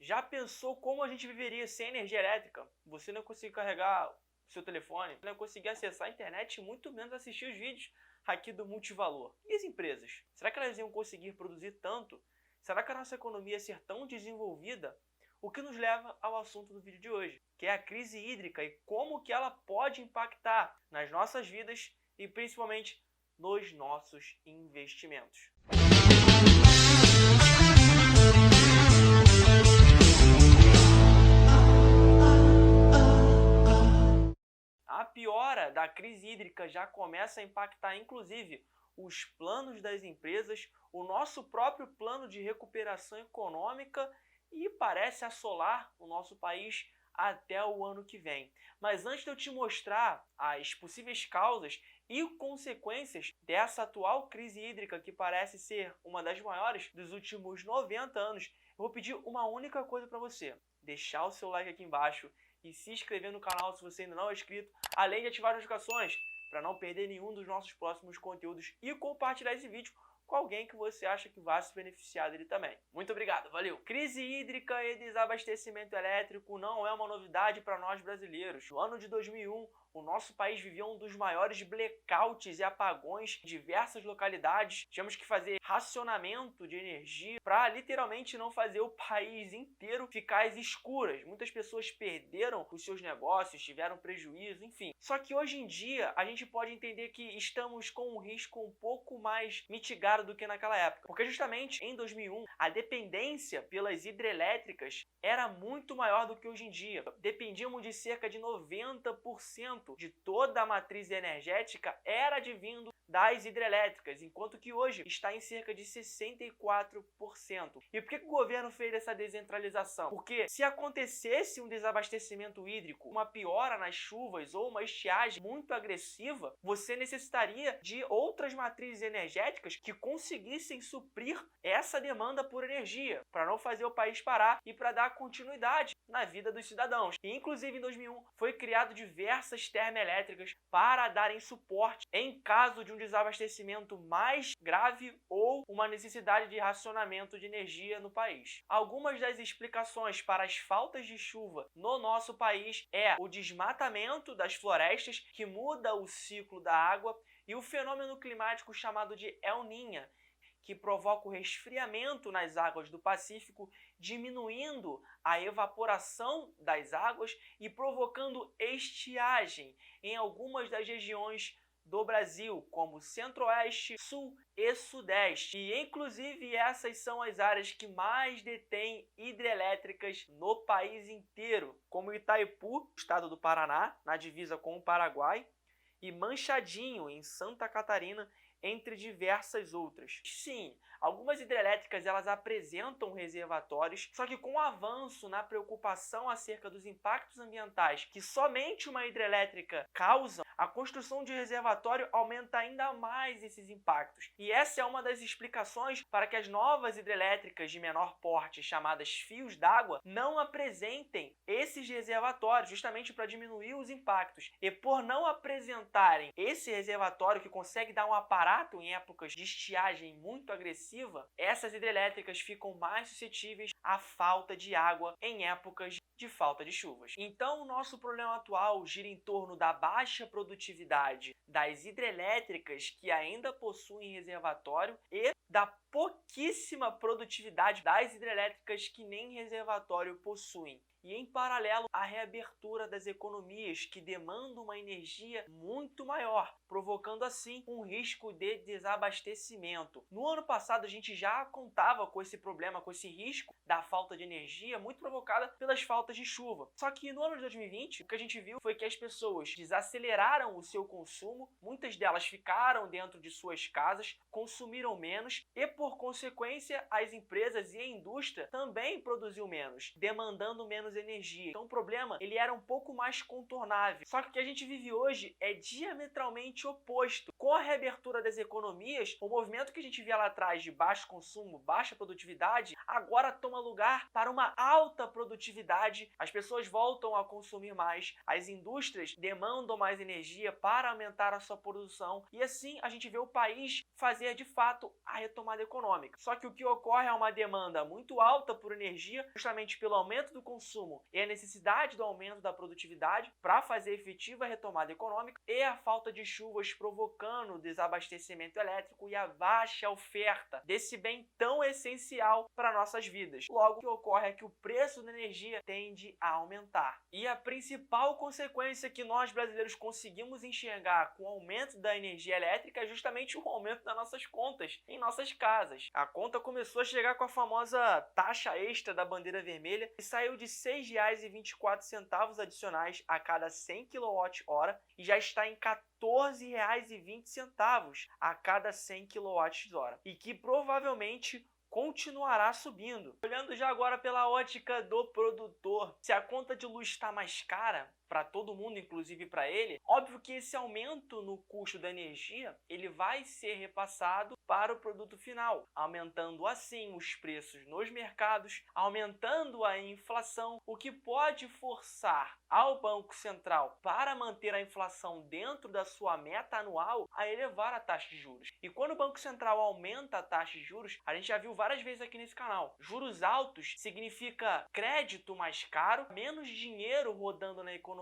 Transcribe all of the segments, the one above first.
Já pensou como a gente viveria sem energia elétrica? Você não conseguir carregar o seu telefone, não conseguir acessar a internet e muito menos assistir os vídeos aqui do Multivalor. E as empresas? Será que elas iam conseguir produzir tanto? Será que a nossa economia ia ser tão desenvolvida? O que nos leva ao assunto do vídeo de hoje, que é a crise hídrica e como que ela pode impactar nas nossas vidas e principalmente nos nossos investimentos. A piora da crise hídrica já começa a impactar, inclusive, os planos das empresas, o nosso próprio plano de recuperação econômica e parece assolar o nosso país até o ano que vem. Mas antes de eu te mostrar as possíveis causas e consequências dessa atual crise hídrica, que parece ser uma das maiores dos últimos 90 anos, eu vou pedir uma única coisa para você: deixar o seu like aqui embaixo e se inscrever no canal se você ainda não é inscrito, além de ativar as notificações para não perder nenhum dos nossos próximos conteúdos e compartilhar esse vídeo com alguém que você acha que vai se beneficiar dele também. Muito obrigado, valeu! Crise hídrica e desabastecimento elétrico não é uma novidade para nós brasileiros. No ano de 2001, o nosso país vivia um dos maiores blackouts e apagões em diversas localidades. Tivemos que fazer racionamento de energia para literalmente não fazer o país inteiro ficar às escuras. Muitas pessoas perderam os seus negócios, tiveram prejuízo, enfim. Só que hoje em dia a gente pode entender que estamos com um risco um pouco mais mitigado do que naquela época. Porque justamente em 2001 a dependência pelas hidrelétricas era muito maior do que hoje em dia. Dependíamos de cerca de 90% de toda a matriz energética era advindo das hidrelétricas, enquanto que hoje está em cerca de 64%. E por que o governo fez essa descentralização? Porque se acontecesse um desabastecimento hídrico, uma piora nas chuvas ou uma estiagem muito agressiva, você necessitaria de outras matrizes energéticas que conseguissem suprir essa demanda por energia, para não fazer o país parar e para dar continuidade na vida dos cidadãos. E inclusive em 2001 foi criado diversas termoelétricas para darem suporte em caso de um desabastecimento mais grave ou uma necessidade de racionamento de energia no país. Algumas das explicações para as faltas de chuva no nosso país é o desmatamento das florestas, que muda o ciclo da água, e o fenômeno climático chamado de El Niño, que provoca o resfriamento nas águas do Pacífico, diminuindo a evaporação das águas e provocando estiagem em algumas das regiões do Brasil, como Centro-Oeste, Sul e Sudeste. E inclusive essas são as áreas que mais detêm hidrelétricas no país inteiro, como Itaipu, estado do Paraná, na divisa com o Paraguai, e Manchadinho, em Santa Catarina, entre diversas outras. Sim, algumas hidrelétricas elas apresentam reservatórios, só que com o avanço na preocupação acerca dos impactos ambientais que somente uma hidrelétrica causa, a construção de reservatório aumenta ainda mais esses impactos. E essa é uma das explicações para que as novas hidrelétricas de menor porte, chamadas fios d'água, não apresentem esses reservatórios, justamente para diminuir os impactos. E por não apresentarem esse reservatório que consegue dar um aparato em épocas de estiagem muito agressiva, essas hidrelétricas ficam mais suscetíveis à falta de água em épocas de falta de chuvas. Então, o nosso problema atual gira em torno da baixa produtividade das hidrelétricas que ainda possuem reservatório e da pouquíssima produtividade das hidrelétricas que nem reservatório possuem. E em paralelo, a reabertura das economias que demandam uma energia muito maior, provocando assim um risco de desabastecimento. No ano passado a gente já contava com esse problema, com esse risco da falta de energia muito provocada pelas faltas de chuva. Só que no ano de 2020, o que a gente viu foi que as pessoas desaceleraram o seu consumo, muitas delas ficaram dentro de suas casas, consumiram menos e, por consequência, as empresas e a indústria também produziu menos, demandando menos energia. Então o problema ele era um pouco mais contornável. Só que o que a gente vive hoje é diametralmente oposto. Com a reabertura das economias, o movimento que a gente via lá atrás de baixo consumo, baixa produtividade, agora toma lugar para uma alta produtividade. As pessoas voltam a consumir mais, as indústrias demandam mais energia para aumentar a sua produção e assim a gente vê o país fazer de fato a retomada econômica. Só que o que ocorre é uma demanda muito alta por energia, justamente pelo aumento do consumo e a necessidade do aumento da produtividade para fazer efetiva a retomada econômica, e a falta de chuvas provocando o desabastecimento elétrico e a baixa oferta desse bem tão essencial para nossas vidas. Logo, o que ocorre é que o preço da energia tende a aumentar. E a principal consequência que nós brasileiros conseguimos enxergar com o aumento da energia elétrica é justamente o aumento das nossas contas em nossas casas. A conta começou a chegar com a famosa taxa extra da bandeira vermelha e saiu de R$ 6,24 adicionais a cada 100 kWh e já está em R$ 14,20 a cada 100 kWh, e que provavelmente continuará subindo. Olhando já agora pela ótica do produtor, se a conta de luz está mais cara para todo mundo, inclusive para ele, óbvio que esse aumento no custo da energia, ele vai ser repassado para o produto final, aumentando assim os preços nos mercados, aumentando a inflação, o que pode forçar ao Banco Central, para manter a inflação dentro da sua meta anual, a elevar a taxa de juros. E quando o Banco Central aumenta a taxa de juros, a gente já viu várias vezes aqui nesse canal, juros altos significa crédito mais caro, menos dinheiro rodando na economia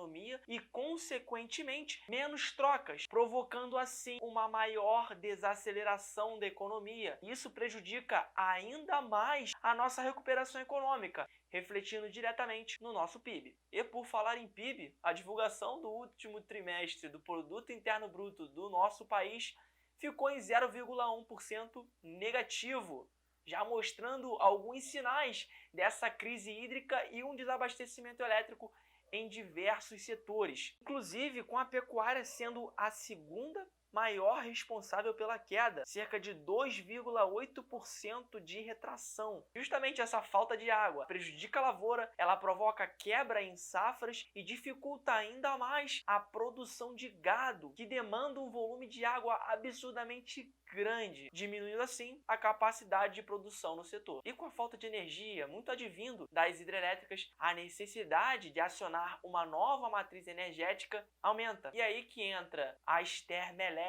e, consequentemente, menos trocas, provocando assim uma maior desaceleração da economia. Isso prejudica ainda mais a nossa recuperação econômica, refletindo diretamente no nosso PIB. E por falar em PIB, a divulgação do último trimestre do Produto Interno Bruto do nosso país ficou em 0,1% negativo, já mostrando alguns sinais dessa crise hídrica e um desabastecimento elétrico em diversos setores, inclusive com a pecuária sendo a segunda maior responsável pela queda, cerca de 2,8% de retração. Justamente essa falta de água prejudica a lavoura, ela provoca quebra em safras e dificulta ainda mais a produção de gado, que demanda um volume de água absurdamente grande, diminuindo assim a capacidade de produção no setor. E com a falta de energia, muito advindo das hidrelétricas, a necessidade de acionar uma nova matriz energética aumenta. E aí que entra as termoelétricas,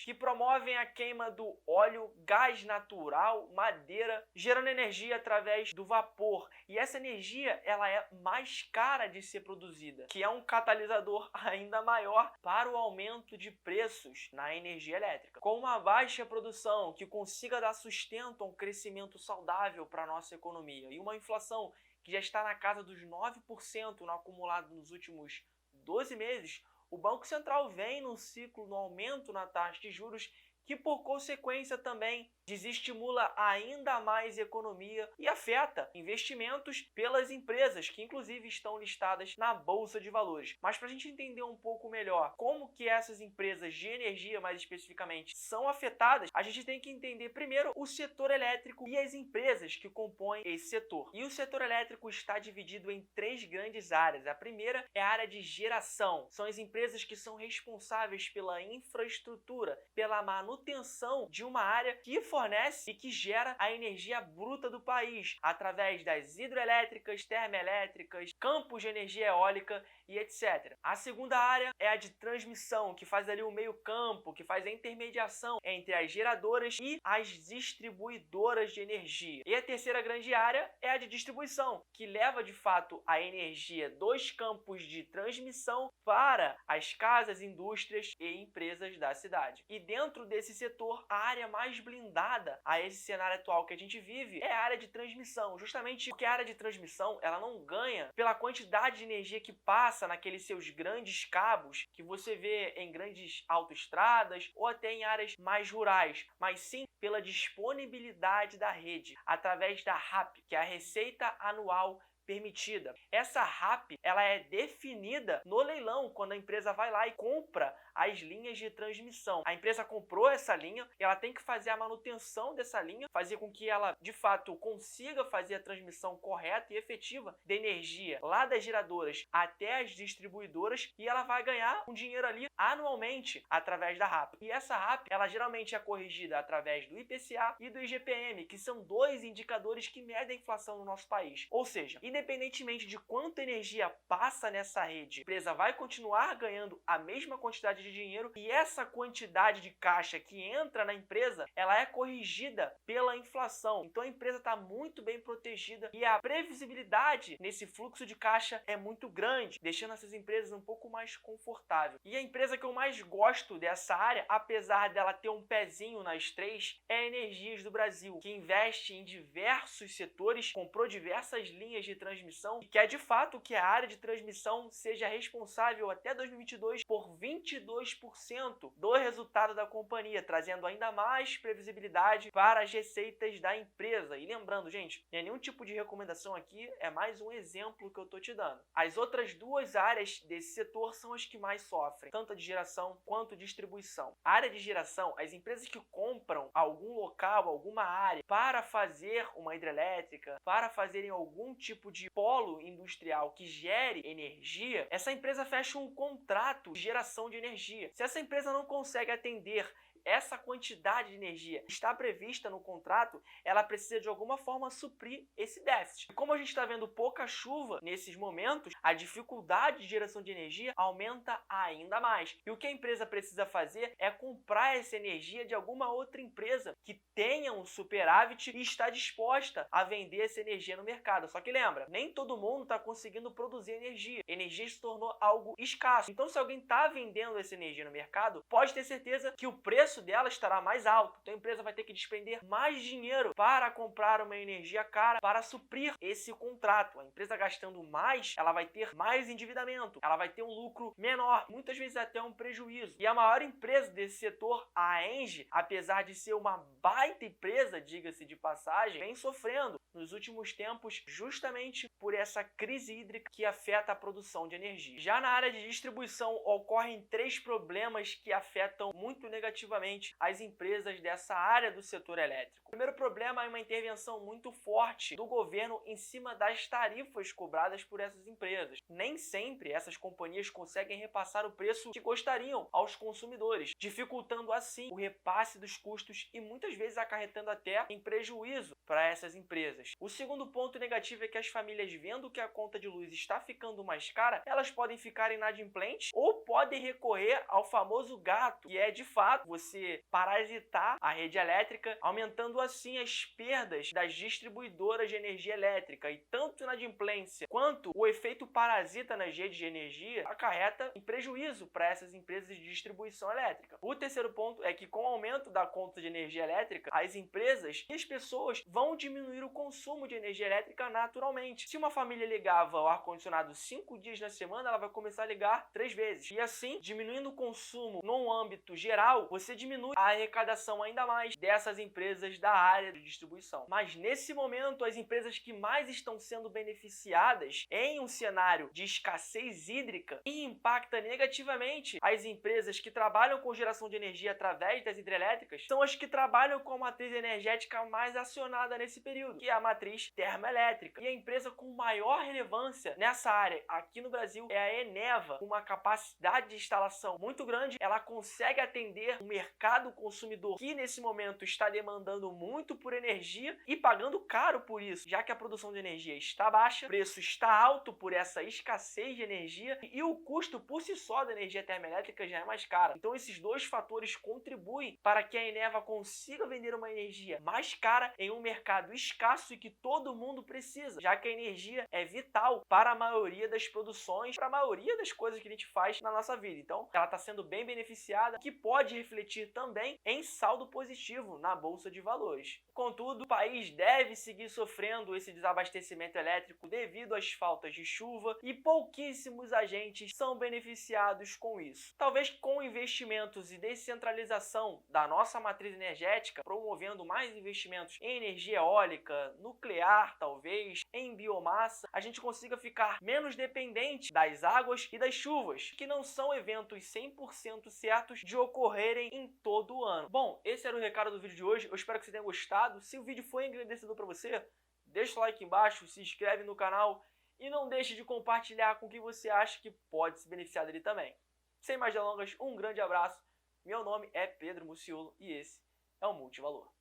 que promovem a queima do óleo, gás natural, madeira, gerando energia através do vapor. E essa energia, ela é mais cara de ser produzida, que é um catalisador ainda maior para o aumento de preços na energia elétrica. Com uma baixa produção que consiga dar sustento a um crescimento saudável para a nossa economia e uma inflação que já está na casa dos 9% no acumulado nos últimos 12 meses, o Banco Central vem num ciclo no aumento na taxa de juros que, por consequência, também desestimula ainda mais a economia e afeta investimentos pelas empresas, que inclusive estão listadas na Bolsa de Valores. Mas para a gente entender um pouco melhor como que essas empresas de energia, mais especificamente, são afetadas, a gente tem que entender primeiro o setor elétrico e as empresas que compõem esse setor. E o setor elétrico está dividido em três grandes áreas. A primeira é a área de geração. São as empresas que são responsáveis pela infraestrutura, pela manutenção de uma área que fornece e que gera a energia bruta do país, através das hidrelétricas, termoelétricas, campos de energia eólica e etc. A segunda área é a de transmissão, que faz ali o meio campo, que faz a intermediação entre as geradoras e as distribuidoras de energia. E a terceira grande área é a de distribuição, que leva de fato a energia dos campos de transmissão para as casas, indústrias e empresas da cidade. E dentro desse setor, a área mais blindada a esse cenário atual que a gente vive é a área de transmissão, justamente porque a área de transmissão, ela não ganha pela quantidade de energia que passa naqueles seus grandes cabos que você vê em grandes autoestradas ou até em áreas mais rurais, mas sim pela disponibilidade da rede, através da RAP, que é a Receita Anual Permitida. Essa RAP, ela é definida no leilão, quando a empresa vai lá e compra as linhas de transmissão. A empresa comprou essa linha, ela tem que fazer a manutenção dessa linha, fazer com que ela, de fato, consiga fazer a transmissão correta e efetiva de energia lá das geradoras até as distribuidoras, e ela vai ganhar um dinheiro ali anualmente através da RAP. E essa RAP, ela geralmente é corrigida através do IPCA e do IGPM, que são dois indicadores que medem a inflação no nosso país. Ou seja, independentemente de quanta energia passa nessa rede, a empresa vai continuar ganhando a mesma quantidade de de dinheiro e essa quantidade de caixa que entra na empresa, ela é corrigida pela inflação. Então a empresa está muito bem protegida e a previsibilidade nesse fluxo de caixa é muito grande, deixando essas empresas um pouco mais confortável. E a empresa que eu mais gosto dessa área, apesar dela ter um pezinho nas três, é a Energias do Brasil, que investe em diversos setores, comprou diversas linhas de transmissão e quer de fato que a área de transmissão seja responsável até 2022 por 22% do resultado da companhia, trazendo ainda mais previsibilidade para as receitas da empresa. E lembrando, gente, não é nenhum tipo de recomendação aqui, é mais um exemplo que eu estou te dando. As outras duas áreas desse setor são as que mais sofrem, tanto a de geração quanto distribuição. A área de geração, as empresas que compram algum local, alguma área para fazer uma hidrelétrica, para fazerem algum tipo de polo industrial que gere energia, essa empresa fecha um contrato de geração de energia. Se essa empresa não consegue atender essa quantidade de energia que está prevista no contrato, ela precisa de alguma forma suprir esse déficit. E como a gente está vendo pouca chuva nesses momentos, a dificuldade de geração de energia aumenta ainda mais. E o que a empresa precisa fazer é comprar essa energia de alguma outra empresa que tenha um superávit e está disposta a vender essa energia no mercado. Só que lembra, nem todo mundo está conseguindo produzir energia. Energia se tornou algo escasso. Então, se alguém está vendendo essa energia no mercado, pode ter certeza que o preço dela estará mais alto. Então a empresa vai ter que despender mais dinheiro para comprar uma energia cara para suprir esse contrato. A empresa gastando mais, ela vai ter mais endividamento, ela vai ter um lucro menor, muitas vezes até um prejuízo. E a maior empresa desse setor, a Engie, apesar de ser uma baita empresa, diga-se de passagem, vem sofrendo nos últimos tempos justamente por essa crise hídrica que afeta a produção de energia. Já na área de distribuição ocorrem três problemas que afetam muito negativamente as empresas dessa área do setor elétrico. O primeiro problema é uma intervenção muito forte do governo em cima das tarifas cobradas por essas empresas. Nem sempre essas companhias conseguem repassar o preço que gostariam aos consumidores, dificultando assim o repasse dos custos e muitas vezes acarretando até em prejuízo para essas empresas. O segundo ponto negativo é que as famílias, vendo que a conta de luz está ficando mais cara, elas podem ficar inadimplentes ou podem recorrer ao famoso gato, que é de fato você parasitar a rede elétrica, aumentando assim as perdas das distribuidoras de energia elétrica. E tanto inadimplência quanto o efeito parasita nas redes de energia acarreta em prejuízo para essas empresas de distribuição elétrica. O terceiro ponto é que com o aumento da conta de energia elétrica, as empresas e as pessoas vão diminuir o consumo de energia elétrica naturalmente. Se uma família ligava o ar-condicionado 5 dias na semana, ela vai começar a ligar 3 vezes. E assim, diminuindo o consumo no âmbito geral, você diminui a arrecadação ainda mais dessas empresas da área de distribuição. Mas nesse momento, as empresas que mais estão sendo beneficiadas em um cenário de escassez hídrica e impacta negativamente as empresas que trabalham com geração de energia através das hidrelétricas são as que trabalham com a matriz energética mais acionada nesse período, que é a matriz termoelétrica. E a empresa com maior relevância nessa área aqui no Brasil é a Eneva, com uma capacidade de instalação muito grande. Ela consegue atender o mercado consumidor que nesse momento está demandando muito por energia e pagando caro por isso, já que a produção de energia está baixa, o preço está alto por essa escassez de energia e o custo por si só da energia termoelétrica já é mais caro. Então esses dois fatores contribuem para que a Eneva consiga vender uma energia mais cara em um mercado escasso e que todo mundo precisa, já que a energia é vital para a maioria das produções, para a maioria das coisas que a gente faz na nossa vida. Então ela está sendo bem beneficiada, que pode refletir também em saldo positivo na Bolsa de Valores. Contudo, o país deve seguir sofrendo esse desabastecimento elétrico devido às faltas de chuva e pouquíssimos agentes são beneficiados com isso. Talvez com investimentos e descentralização da nossa matriz energética, promovendo mais investimentos em energia eólica, nuclear talvez, em biomassa, a gente consiga ficar menos dependente das águas e das chuvas, que não são eventos 100% certos de ocorrerem em todo o ano. Bom, esse era o recado do vídeo de hoje, eu espero que você tenha gostado. Se o vídeo foi engrandecedor para você, deixa o like embaixo, se inscreve no canal e não deixe de compartilhar com quem você acha que pode se beneficiar dele também. Sem mais delongas, um grande abraço, meu nome é Pedro Muciolo e esse é o Multivalor.